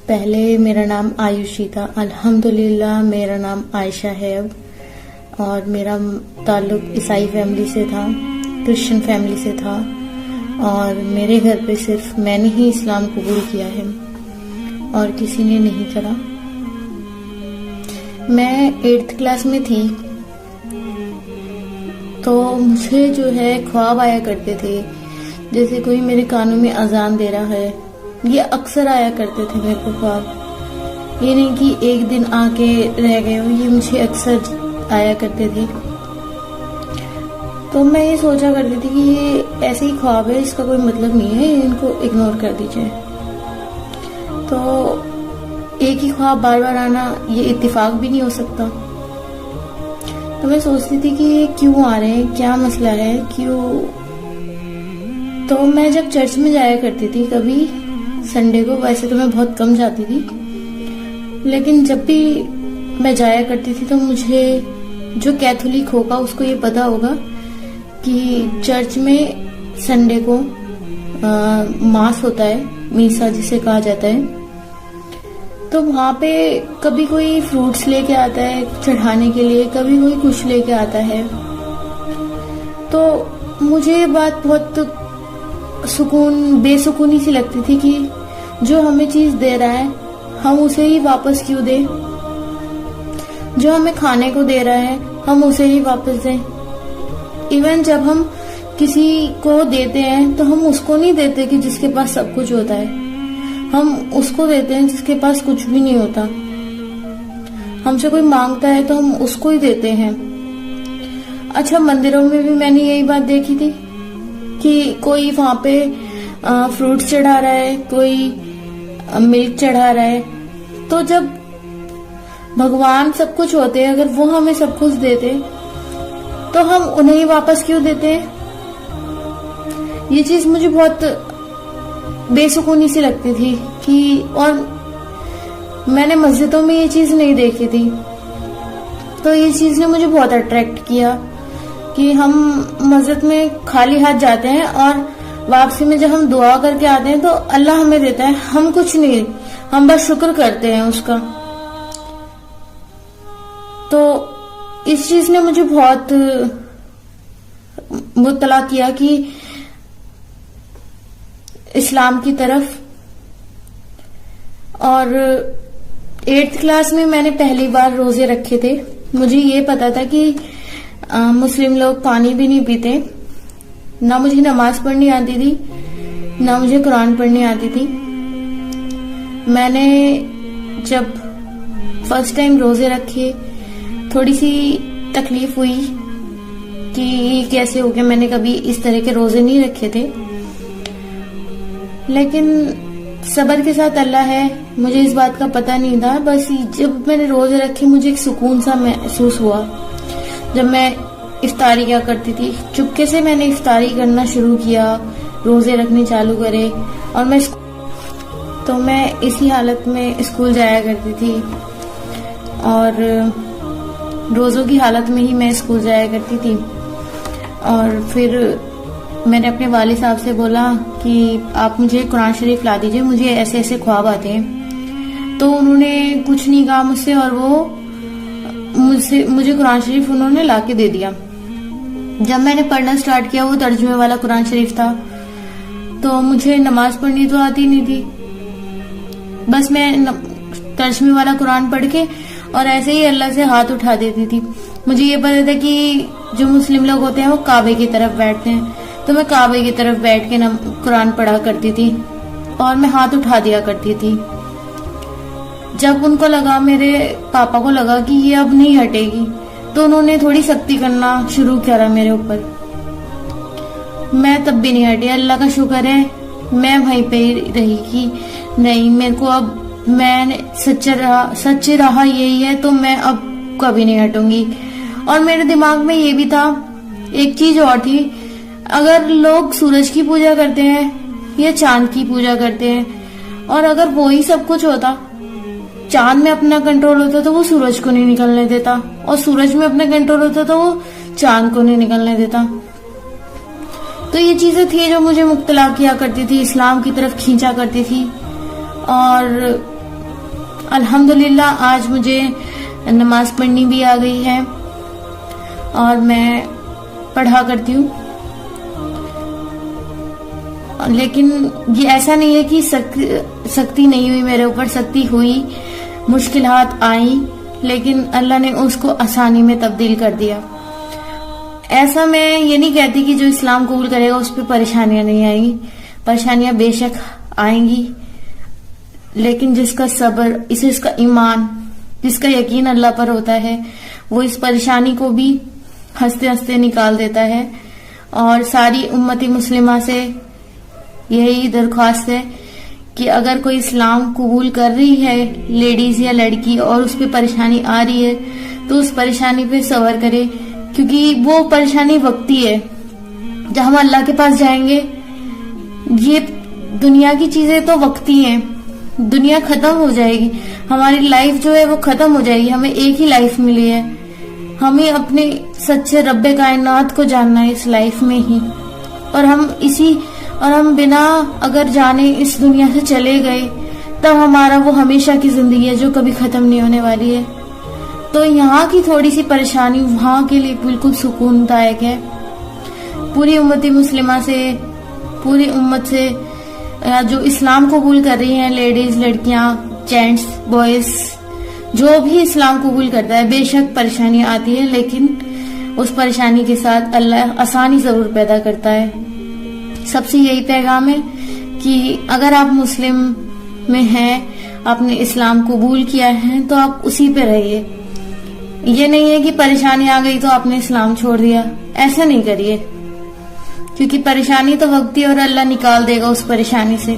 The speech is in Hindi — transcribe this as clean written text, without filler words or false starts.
पहले मेरा नाम आयुषी था। अल्हम्दुलिल्लाह मेरा नाम आयशा है अब। और मेरा ताल्लुक ईसाई फैमिली से था, क्रिश्चियन फैमिली से था। और मेरे घर पे सिर्फ मैंने ही इस्लाम कबूल किया है और किसी ने नहीं करा। मैं 8th क्लास में थी तो मुझे जो है ख्वाब आया करते थे, जैसे कोई मेरे कानों में अजान दे रहा है। ये अक्सर आया करते थे मेरे को ख्वाब, ये नहीं कि एक दिन आके रह गए हो, ये मुझे अक्सर आया करते थे। तो मैं ये सोचा करती थी कि ये ऐसे ही ख्वाब है, इसका कोई मतलब नहीं है, इनको इग्नोर कर दीजिए। तो एक ही ख्वाब बार बार आना ये इत्तेफाक भी नहीं हो सकता। तो मैं सोचती थी कि ये क्यों आ रहे हैं, क्या मसला है, क्यों। तो मैं जब चर्च में जाया करती थी कभी संडे को, वैसे तो मैं बहुत कम जाती थी, लेकिन जब भी मैं जाया करती थी तो मुझे, जो कैथोलिक होगा उसको ये पता होगा कि चर्च में संडे को मास होता है, मीसा जिसे कहा जाता है। तो वहां पे कभी कोई फ्रूट्स लेके आता है चढ़ाने के लिए, कभी कोई कुछ लेके आता है। तो मुझे ये बात बहुत बेसुकूनी सी लगती थी कि जो हमें चीज दे रहा है हम उसे ही वापस क्यों दें, जो हमें खाने को दे रहा है हम उसे ही वापस दें। इवन जब हम किसी को देते हैं तो हम उसको नहीं देते कि जिसके पास सब कुछ होता है, हम उसको देते हैं जिसके पास कुछ भी नहीं होता। हमसे कोई मांगता है तो हम उसको ही देते हैं। अच्छा, मंदिरों में भी मैंने यही बात देखी थी कि कोई वहां पे फ्रूट्स चढ़ा रहा है, कोई मिल्क चढ़ा रहा है। तो जब भगवान सब कुछ होते हैं, अगर वो हमें सब कुछ देते तो हम उन्हें ही वापस क्यों देते हैं। ये चीज मुझे बहुत बेसुकूनी सी लगती थी कि, और मैंने मस्जिदों में ये चीज नहीं देखी थी। तो ये चीज ने मुझे बहुत अट्रैक्ट किया कि हम मस्जिद में खाली हाथ जाते हैं और वापसी में जब हम दुआ करके आते हैं तो अल्लाह हमें देता है, हम कुछ नहीं, हम बस शुक्र करते हैं उसका। तो इस चीज ने मुझे बहुत मुत्तला किया कि इस्लाम की तरफ। और 8th क्लास में मैंने पहली बार रोजे रखे थे। मुझे ये पता था कि मुस्लिम लोग पानी भी नहीं पीते। ना मुझे नमाज पढ़नी आती थी, ना मुझे कुरान पढ़नी आती थी। मैंने जब फर्स्ट टाइम रोजे रखे थोड़ी सी तकलीफ हुई कि कैसे हो गया, मैंने कभी इस तरह के रोजे नहीं रखे थे। लेकिन सब्र के साथ अल्लाह है, मुझे इस बात का पता नहीं था। बस जब मैंने रोजे रखे मुझे एक सुकून सा महसूस हुआ। जब मैं इफ्तारी क्या करती थी, चुपके से मैंने इफ्तारी करना शुरू किया, रोजे रखने चालू करे। और मैं इसी हालत में स्कूल जाया करती थी और रोजों की हालत में ही मैं स्कूल जाया करती थी। और फिर मैंने अपने वालिद साहब से बोला कि आप मुझे कुरान शरीफ ला दीजिए, मुझे ऐसे ऐसे ख्वाब आते हैं। तो उन्होंने कुछ नहीं कहा मुझसे और वो मुझे कुरान शरीफ उन्होंने ला के दे दिया। जब मैंने पढ़ना स्टार्ट किया वो तर्जुमे वाला कुरान शरीफ था। तो मुझे नमाज पढ़नी तो आती नहीं थी, बस मैं तर्जुमे वाला कुरान पढ़ के और ऐसे ही अल्लाह से हाथ उठा देती थी। मुझे ये पता था कि जो मुस्लिम लोग होते हैं वो काबे की तरफ बैठते हैं, तो मैं काबे की तरफ बैठ के कुरान पढ़ा करती थी और मैं हाथ उठा दिया करती थी। जब उनको लगा, मेरे पापा को लगा कि ये अब नहीं हटेगी, तो उन्होंने थोड़ी सख्ती करना शुरू करा मेरे ऊपर। मैं तब भी नहीं हटी। अल्लाह का शुक्र है मैं वहीं पे ही रही कि नहीं, मेरे को अब मैं सच्ची राह यही है, तो मैं अब कभी नहीं हटूंगी। और मेरे दिमाग में ये भी था, एक चीज और थी, अगर लोग सूरज की पूजा करते हैं या चांद की पूजा करते हैं, और अगर वो ही सब कुछ होता, चांद में अपना कंट्रोल होता तो वो सूरज को नहीं निकलने देता, और सूरज में अपना कंट्रोल होता तो वो चांद को नहीं निकलने देता। तो ये चीजें थी जो मुझे मुब्तला किया करती थी, इस्लाम की तरफ खींचा करती थी। और अल्हम्दुलिल्लाह आज मुझे नमाज पढ़नी भी आ गई है और मैं पढ़ा करती हूँ। लेकिन ये ऐसा नहीं है कि सख्ती नहीं हुई मेरे ऊपर, सख्ती हुई, मुश्किलात आई, लेकिन अल्लाह ने उसको आसानी में तब्दील कर दिया। ऐसा मैं ये नहीं कहती कि जो इस्लाम कबूल करेगा उस पर परेशानियां नहीं आएंगी, परेशानियां बेशक आएंगी, लेकिन जिसका सब्र, जिसका ईमान, जिसका यकीन अल्लाह पर होता है, वो इस परेशानी को भी हंसते हंसते निकाल देता है। और सारी उम्मती मुस्लिमा से यही दरख्वास्त है कि अगर कोई इस्लाम कबूल कर रही है लेडीज या लड़की और उस पर परेशानी आ रही है तो उस परेशानी पे सब्र करे, क्योंकि वो परेशानी वक्ती है। जब हम अल्लाह के पास जाएंगे, ये दुनिया की चीजें तो वक्ती हैं, दुनिया खत्म हो जाएगी, हमारी लाइफ जो है वो खत्म हो जाएगी। हमें एक ही लाइफ मिली है, हमें अपने सच्चे रब्बे कायनात को जानना है इस लाइफ में ही। और हम बिना अगर जाने इस दुनिया से चले गए तब हमारा वो हमेशा की जिंदगी है जो कभी खत्म नहीं होने वाली है। तो यहाँ की थोड़ी सी परेशानी वहाँ के लिए बिल्कुल सुकूनदायक है। पूरी उम्मती मुस्लिमा से, पूरी उम्मत से जो इस्लाम कबूल कर रही हैं, लेडीज, लड़कियां, जेंट्स, बॉयज, जो भी इस्लाम कबूल करता है, बेशक परेशानी आती है, लेकिन उस परेशानी के साथ अल्लाह आसानी जरूर पैदा करता है। सबसे यही पैगाम है कि अगर आप मुस्लिम में हैं, आपने इस्लाम कबूल किया है, तो आप उसी पे रहिए। ये नहीं है कि परेशानी आ गई तो आपने इस्लाम छोड़ दिया, ऐसा नहीं करिए, क्योंकि परेशानी तो वक्ती और अल्लाह निकाल देगा उस परेशानी से।